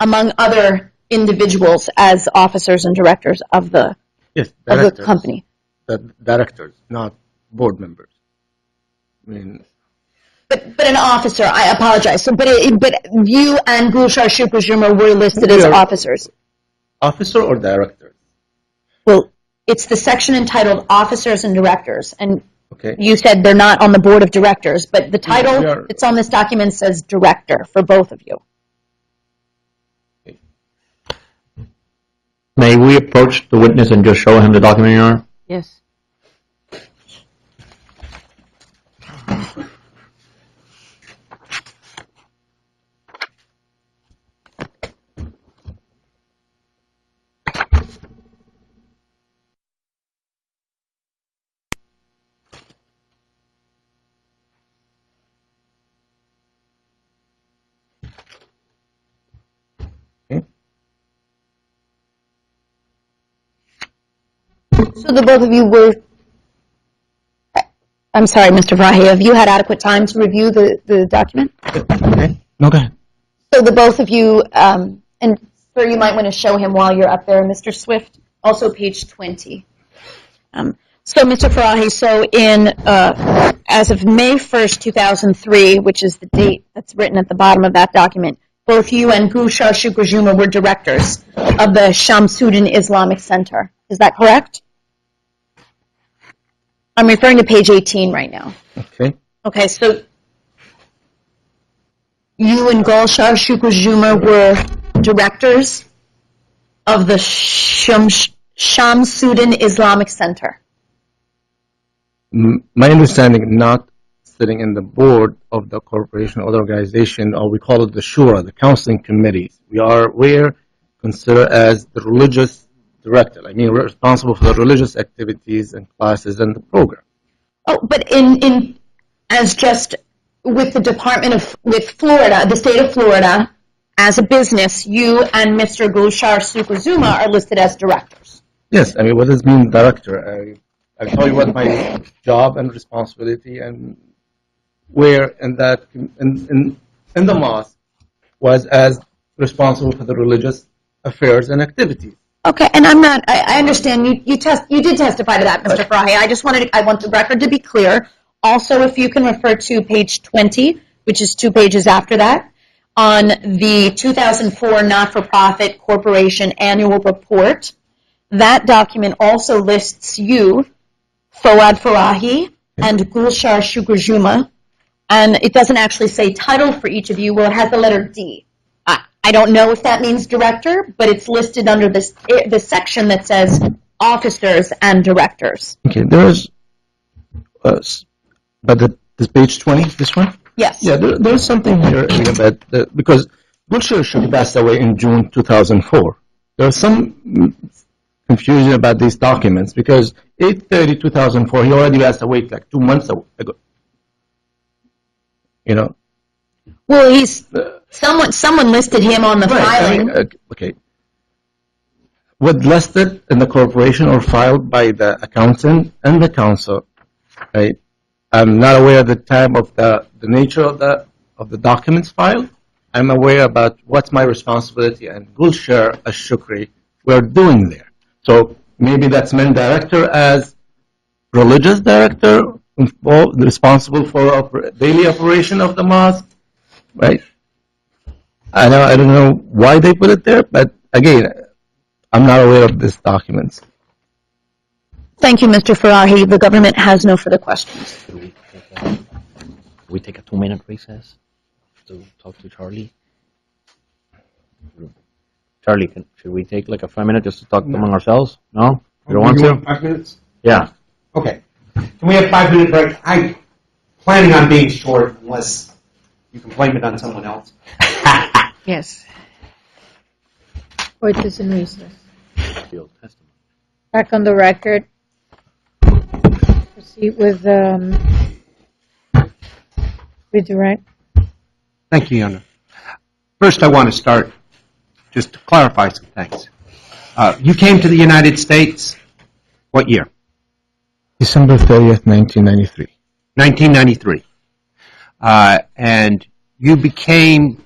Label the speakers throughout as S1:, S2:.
S1: among other individuals as officers and directors of the company.
S2: The directors, not board members. I mean,
S1: but an officer. I apologize. So, but you and Gulshar Shukrajuma were listed as officers.
S2: Officer or director?
S1: Well, it's the section entitled Officers and Directors, and
S2: okay.
S1: You said they're not on the board of directors, but the title that's on this document says director for both of you.
S2: Okay.
S3: May we approach the witness and just show him the document, Your Honor?
S1: Yes. So the both of you were, I'm sorry, Mr. Vrahi, have you had adequate time to review the document?
S2: Okay. No, go ahead.
S1: So the both of you, and sir, you might want to show him while you're up there, Mr. Swift, also page 20. So Mr. Vrahi, so as of May 1st, 2003, which is the date that's written at the bottom of that document, both you and Gulshar Shukrajuma were directors of the Shamsuddin Islamic Center. Is that correct? I'm referring to page 18 right now.
S2: Okay.
S1: Okay, so you and Gulshar Shukrajuma were directors of the Shamsuddin Islamic Center.
S2: My understanding, not sitting in the board of the corporation or the organization, or we call it the Shura, the counseling committees. We're considered as the religious director. I mean, we're responsible for the religious activities and classes and the program.
S1: Oh, but as just with the with Florida, the state of Florida, as a business, you and Mr. Gulshar Shukrajuma are listed as directors.
S2: Yes, I mean, what does mean director? I'll tell you what my job and responsibility and where in the mosque was as responsible for the religious affairs and activities.
S1: Okay, and I understand you did testify to that, Mr. Frahi. I want the record to be clear. Also, if you can refer to page 20, which is 2 pages after that, on the 2004 Not-for-Profit Corporation Annual Report, that document also lists you, Fawad Farahi, and Gulshar Shukrajuma, and it doesn't actually say title for each of you. Well, it has the letter D. I don't know if that means director, but it's listed under this section that says officers and directors.
S2: Okay, there's, but this page 20, this one?
S1: Yes.
S2: Yeah, there's something here about, because Gulshar should passed away in June 2004. There's some confusion about these documents because 8/30/2004, he already passed away like 2 months ago. You know?
S1: Well, someone listed him on the filing.
S2: Okay. What listed in the corporation or filed by the accountant and the counsel, right? I'm not aware of the time of the nature of the documents filed. I'm aware about what's my responsibility and Gulshar Shukri we're doing there. So maybe that's meant director as religious director, responsible for daily operation of the mosque, right? I don't know why they put it there, but again, I'm not aware of these documents.
S1: Thank you, Mr. Farahi. The government has no further questions.
S3: Should we take a 2-minute recess to talk to Charlie? Charlie, should we take like a 5 minute just to talk among ourselves? No? You don't want to?
S4: 5 minutes?
S3: Yeah.
S4: Okay. Can we have 5-minute break? I'm planning on being short unless you can blame it on someone else.
S5: Yes. Court is in recess.
S3: Field testimony.
S5: Back on the record. Proceed with redirect.
S4: Thank you, Yana. First, I want to start just to clarify some things. You came to the United States what year?
S2: December 30th, 1993.
S4: 1993. And you became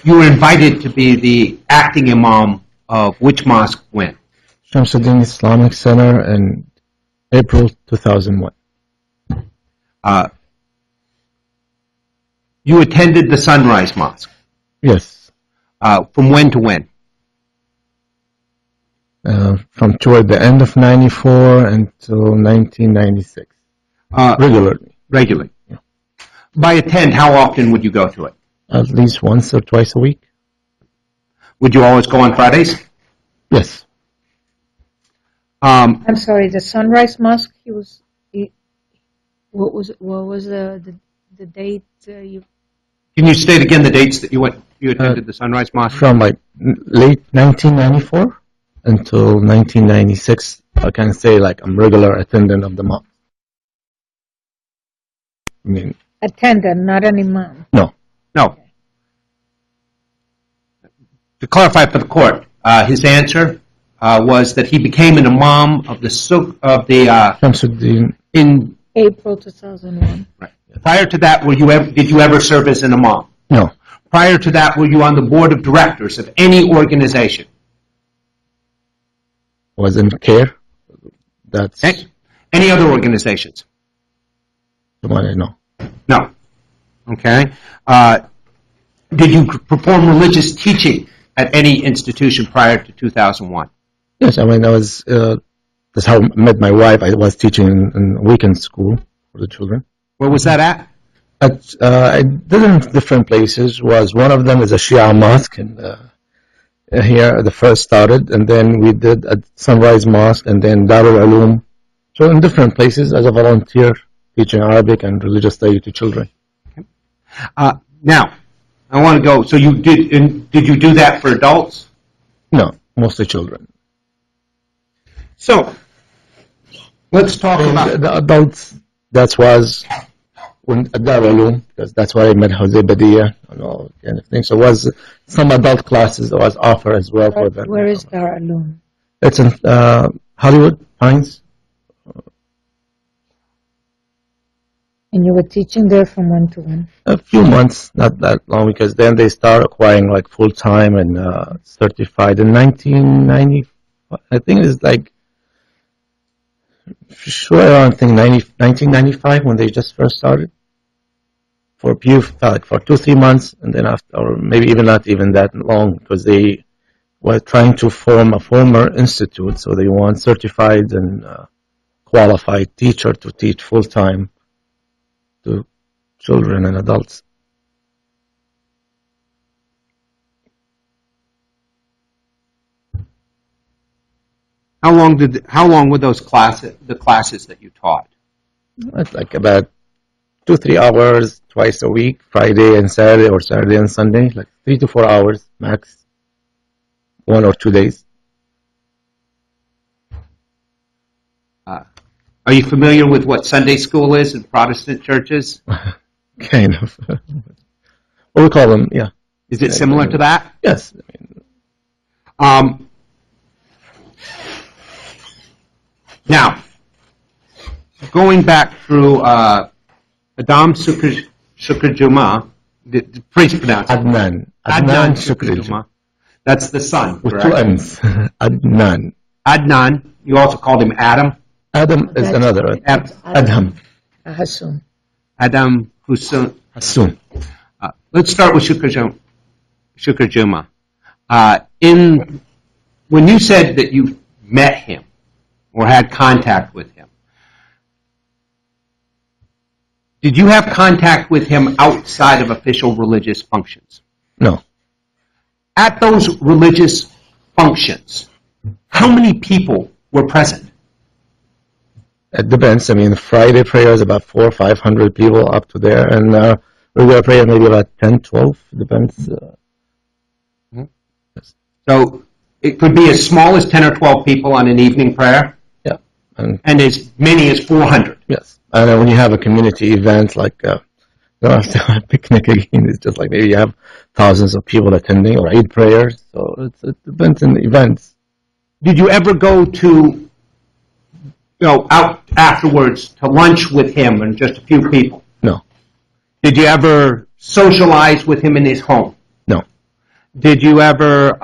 S4: You were invited to be the acting imam of which mosque when?
S2: Shamsuddin Islamic Center in April 2001.
S4: You attended the Sunrise Mosque.
S2: Yes.
S4: From when to when?
S2: From toward the end of 94 until 1996. Regularly.
S4: Regularly.
S2: Yeah.
S4: By attend, how often would you go to it?
S2: At least once or twice a week.
S4: Would you always go on Fridays?
S2: Yes.
S5: I'm sorry, the Sunrise Mosque, what was the date you?
S4: Can you state again the dates that you attended the Sunrise Mosque?
S2: From like late 1994 until 1996, I can say like I'm regular attendant of the mosque. I mean,
S5: Attendant, not an imam.
S2: no.
S4: No. To clarify for the court, his answer was that he became an imam of the
S2: Shamsuddin,
S4: in.
S5: April 2001.
S4: Right. Prior to that, did you ever serve as an imam?
S2: no.
S4: Prior to that, were you on the board of directors of any organization?
S2: Was in care. That's
S4: Okay. Any other organizations?
S2: the one I know.
S4: No. Okay. Did you perform religious teaching at any institution prior to 2001?
S2: Yes, I mean, that's how I met my wife. I was teaching in weekend school for the children.
S4: Where was that at?
S2: I did it in different places. One of them is a Shia mosque here, the first started, and then we did at Sunrise Mosque, and then Darul Uloom. So in different places as a volunteer, teaching Arabic and religious study to children.
S4: Now, I want to go. So you did you do that for adults?
S2: No, mostly children.
S4: So let's talk
S2: And
S4: about.
S2: the adults. That was when at Darul Uloom, because that's where I met Jose Badia and all kind of things. So it was some adult classes that was offered as well for them.
S5: Where is Dar Uloom?
S2: It's in Hollywood Pines.
S5: And you were teaching there from when to when?
S2: A few months, not that long, because then they start acquiring like full time and certified in 1990. I think it's like sure around 1995 when they just first started. For a few, like for 2-3 months, and then after, or maybe even not even that long, because they were trying to form a former institute, so they want certified and qualified teacher to teach full time to children and adults.
S4: How long were those the classes that you taught?
S2: It's like about 2-3 hours twice a week, Friday and Saturday, or Saturday and Sunday, like 3 to 4 hours max, 1 or 2 days.
S4: Are you familiar with what Sunday school is in Protestant churches?
S2: Kind of. What we call them, yeah.
S4: Is it similar to that?
S2: Yes.
S4: Now, going back through Adam Shukr Juma, the priest pronounced it.
S2: Adnan
S4: Shukr Juma. That's the son,
S2: with
S4: correct?
S2: 2 N's. Adnan.
S4: Adnan, you also called him Adam.
S2: Adam is another. Adham.
S5: Hassoun.
S4: Adam Hussein.
S2: Hassoun.
S4: Let's start with Shukr Juma. When you said that you met him or had contact with him, did you have contact with him outside of official religious functions?
S2: No.
S4: At those religious functions, how many people were present?
S2: It depends. I mean, Friday prayer is about 400 or 500 people up to there, and regular prayer maybe about 10, 12. Depends.
S4: So it could be as small as 10 or 12 people on an evening prayer,
S2: Yeah. And
S4: as many as 400.
S2: yes. And then when you have a community event like you don't have to have a picnic again, it's just like maybe you have thousands of people attending or Eid prayers. So it depends on the events.
S4: Did you ever go to, out afterwards to lunch with him and just a few people?
S2: No.
S4: Did you ever socialize with him in his home?
S2: No.
S4: Did you ever